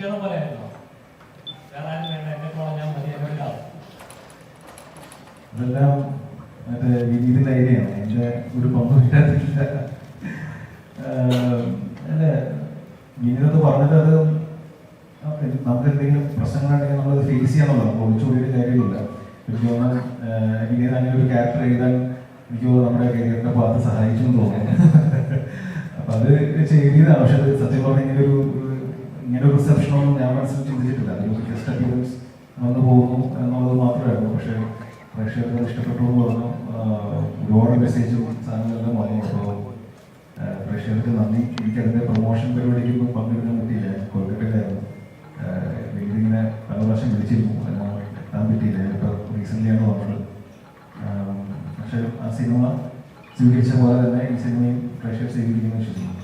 പ്രതിഷേധം പോലെ ആയിരുന്നോ? വേറെ ആരും വേണ്ട, എന്നെ പറഞ്ഞാൽ മതി, എന്നോട് അതെല്ലാം മറ്റേ വിനീതിൻ്റെ ഐഡിയയാണ്. എൻ്റെ ഒരു പമ്പ് ഇല്ലാത്തില്ല. അല്ലേ, വിനീതത്ത് പറഞ്ഞിട്ട് അത് നമുക്ക് എന്തെങ്കിലും പ്രശ്നങ്ങളുണ്ടെങ്കിൽ നമ്മളത് ഫേസ് ചെയ്യാന്നുള്ളത്, നമുക്ക് ഒളിച്ചോടിയൊരു കാര്യമില്ല. എനിക്ക് തോന്നുന്നത് വിനീത് അങ്ങനെ ഒരു ക്യാരക്ടർ എഴുതാൻ എനിക്ക് നമ്മുടെ കരിയറിൻ്റെ ഭാഗത്ത് സഹായിച്ചു എന്ന് തോന്നുന്നു. അപ്പം അത് ചെയ്തതാണ്. പക്ഷെ അത് സത്യം പറഞ്ഞാൽ ഇങ്ങനെ ഒരു റിസപ്ഷനൊന്നും ഞാൻ മനസ്സിൽ ചിന്തിച്ചിട്ടില്ല. അതൊരു ഗസ്റ്റ് അപ്പിയറൻസ് വന്നു പോകുന്നു എന്നുള്ളത് മാത്രമായിരുന്നു. പക്ഷേ പ്രേക്ഷകർക്ക് അത് ഇഷ്ടപ്പെട്ടു എന്ന് പറഞ്ഞു. ഒരുപാട് മെസ്സേജും സാധനങ്ങളെല്ലാം വന്നു. അപ്പോൾ പ്രേക്ഷകർക്ക് നന്ദി. എനിക്കതിൻ്റെ പ്രൊമോഷൻ പരിപാടിക്കൊന്നും പങ്കെടുക്കാൻ പറ്റിയില്ല. കൊൽക്കട്ടയിലായിരുന്നു. ഇങ്ങനെ പല പ്രാവശ്യം വിളിച്ചിരുന്നു, എത്താൻ പറ്റിയില്ല. ഇപ്പോൾ റീസെൻ്റ്ലിയാണ് വന്നത്. പക്ഷേ ആ സിനിമ സ്വീകരിച്ച പോലെ തന്നെ ഈ സിനിമയും പ്രേക്ഷകർ സ്വീകരിക്കുമെന്ന് വിശ്വസിക്കുന്നു.